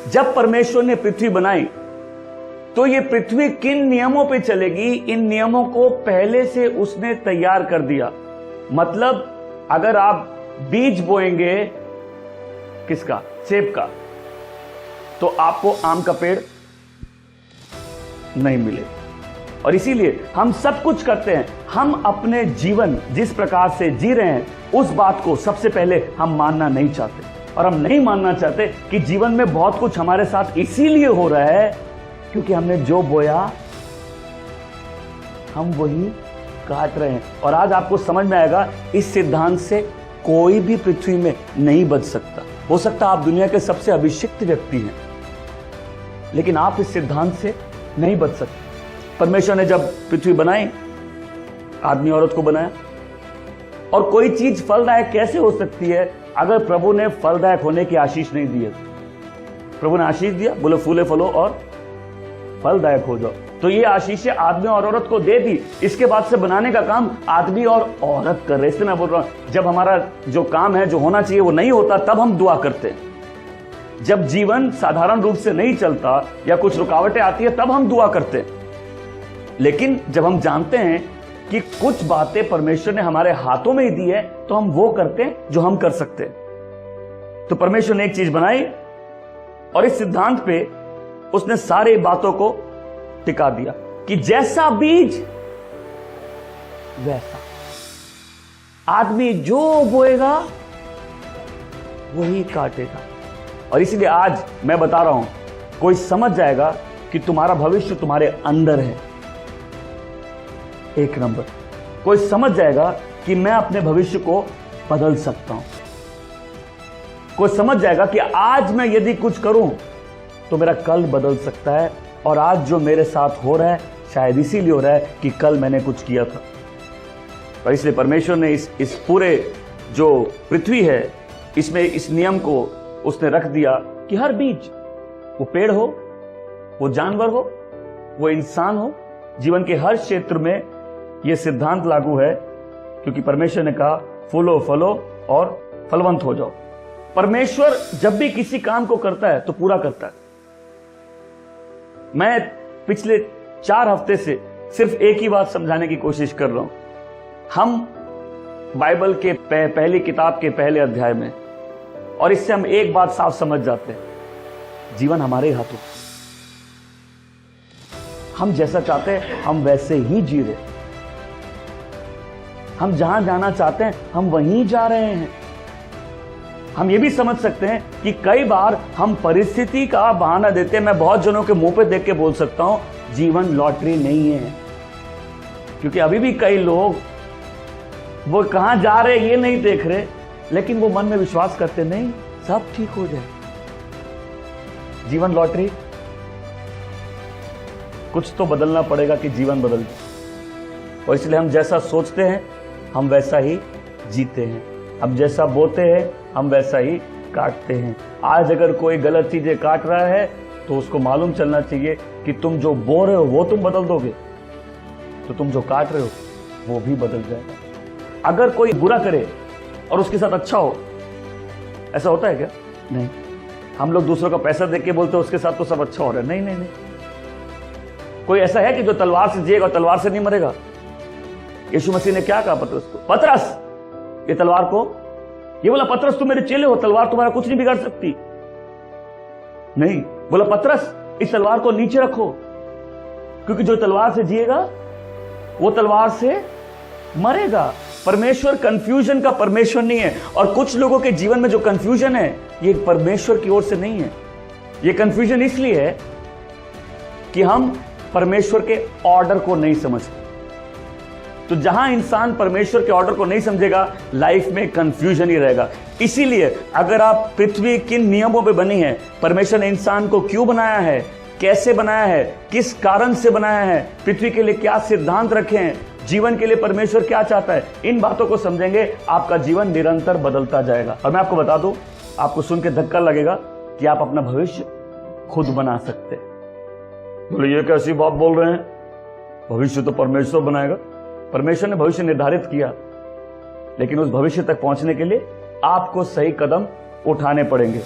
जब परमेश्वर ने पृथ्वी बनाई तो ये पृथ्वी किन नियमों पे चलेगी, इन नियमों को पहले से उसने तैयार कर दिया। मतलब अगर आप बीज बोएंगे किसका, सेब का, तो आपको आम का पेड़ नहीं मिलेगा। और इसीलिए हम सब कुछ करते हैं, हम अपने जीवन जिस प्रकार से जी रहे हैं उस बात को सबसे पहले हम मानना नहीं चाहते। और हम नहीं मानना चाहते कि जीवन में बहुत कुछ हमारे साथ इसीलिए हो रहा है क्योंकि हमने जो बोया हम वही काट रहे हैं। और आज आपको समझ में आएगा, इस सिद्धांत से कोई भी पृथ्वी में नहीं बच सकता। हो सकता आप दुनिया के सबसे अभिषिक्त व्यक्ति हैं, लेकिन आप इस सिद्धांत से नहीं बच सकते। परमेश्वर ने जब पृथ्वी बनाई, आदमी औरत को बनाया। और कोई चीज फलदायक कैसे हो सकती है अगर प्रभु ने फलदायक होने की आशीष नहीं दी है? प्रभु ने आशीष दिया, बोले फूले फलो और फलदायक हो जाओ। तो ये आशीष आदमी और औरत को दे दी। इसके बाद से बनाने का काम आदमी और औरत कर रहे। इसलिए मैं बोल रहा हूं, जब हमारा जो काम है, जो होना चाहिए वो नहीं होता, तब हम दुआ करते हैं। जब जीवन साधारण रूप से नहीं चलता या कुछ रुकावटें आती है, तब हम दुआ करते हैं। लेकिन जब हम जानते हैं कि कुछ बातें परमेश्वर ने हमारे हाथों में ही दी है, तो हम वो करते हैं जो हम कर सकते हैं। तो परमेश्वर ने एक चीज बनाई और इस सिद्धांत पे उसने सारी बातों को टिका दिया कि जैसा बीज वैसा आदमी जो बोएगा वही काटेगा। और इसीलिए आज मैं बता रहा हूं, कोई समझ जाएगा कि तुम्हारा भविष्य तुम्हारे अंदर है। एक नंबर, कोई समझ जाएगा कि मैं अपने भविष्य को बदल सकता हूं। कोई समझ जाएगा कि आज मैं यदि कुछ करूं तो मेरा कल बदल सकता है। और आज जो मेरे साथ हो रहा है शायद इसीलिए हो रहा है कि कल मैंने कुछ किया था। और इसलिए परमेश्वर ने इस पूरे जो पृथ्वी है, इसमें इस नियम को उसने रख दिया कि हर बीज, वो पेड़ हो, वो जानवर हो, वो इंसान हो, जीवन के हर क्षेत्र में यह सिद्धांत लागू है। क्योंकि परमेश्वर ने कहा फूलो फलो और फलवंत हो जाओ। परमेश्वर जब भी किसी काम को करता है तो पूरा करता है। मैं पिछले 4 हफ्ते से सिर्फ एक ही बात समझाने की कोशिश कर रहा हूं। हम बाइबल के पहली किताब के पहले अध्याय में, और इससे हम एक बात साफ समझ जाते हैं, जीवन हमारे हाथों। हम जैसा चाहते हैं हम वैसे ही जी रहे। हम जहां जाना चाहते हैं हम वहीं जा रहे हैं। हम ये भी समझ सकते हैं कि कई बार हम परिस्थिति का बहाना देते हैं। मैं बहुत जनों के मुंह पे देख के बोल सकता हूं, जीवन लॉटरी नहीं है। क्योंकि अभी भी कई लोग वो कहां जा रहे ये नहीं देख रहे, लेकिन वो मन में विश्वास करते नहीं सब ठीक हो जाए। जीवन लॉटरी, कुछ तो बदलना पड़ेगा कि जीवन बदल जाए। और इसलिए हम जैसा सोचते हैं हम वैसा ही जीते हैं। हम जैसा बोते हैं हम वैसा ही काटते हैं। आज अगर कोई गलत चीजें काट रहा है तो उसको मालूम चलना चाहिए कि तुम जो बो रहे हो वो तुम बदल दोगे तो तुम जो काट रहे हो वो भी बदल जाएगा। अगर कोई बुरा करे और उसके साथ अच्छा हो, ऐसा होता है क्या? नहीं। हम लोग दूसरों का पैसा देख के बोलते हैं उसके साथ तो सब अच्छा हो रहा है। नहीं नहीं नहीं। कोई ऐसा है कि जो तलवार से जिएगा और तलवार से नहीं मरेगा? यीशु मसीह ने क्या कहा पतरस को? पतरस, ये तलवार को, ये बोला पतरस तुम मेरे चेले हो, तलवार तुम्हारा कुछ नहीं बिगाड़ सकती। नहीं, बोला पतरस इस तलवार को नीचे रखो, क्योंकि जो तलवार से जिएगा वो तलवार से मरेगा। परमेश्वर कंफ्यूजन का परमेश्वर नहीं है। और कुछ लोगों के जीवन में जो कंफ्यूजन है ये परमेश्वर की ओर से नहीं है। ये कंफ्यूजन इसलिए है कि हम परमेश्वर के ऑर्डर को नहीं समझते। तो जहां इंसान परमेश्वर के ऑर्डर को नहीं समझेगा, लाइफ में कंफ्यूजन ही रहेगा। इसीलिए अगर आप पृथ्वी किन नियमों पे बनी है, परमेश्वर ने इंसान को क्यों बनाया है, कैसे बनाया है, किस कारण से बनाया है, पृथ्वी के लिए क्या सिद्धांत रखे हैं, जीवन के लिए परमेश्वर क्या चाहता है, इन बातों को समझेंगे, आपका जीवन निरंतर बदलता जाएगा। और मैं आपको बता दूं, आपको सुन के धक्का लगेगा कि आप अपना भविष्य खुद बना सकते हैं। बोले ये कैसी बात बोल रहे हैं, भविष्य तो परमेश्वर बनाएगा। परमेश्वर ने भविष्य निर्धारित किया लेकिन उस भविष्य तक पहुंचने के लिए आपको सही कदम उठाने पड़ेंगे।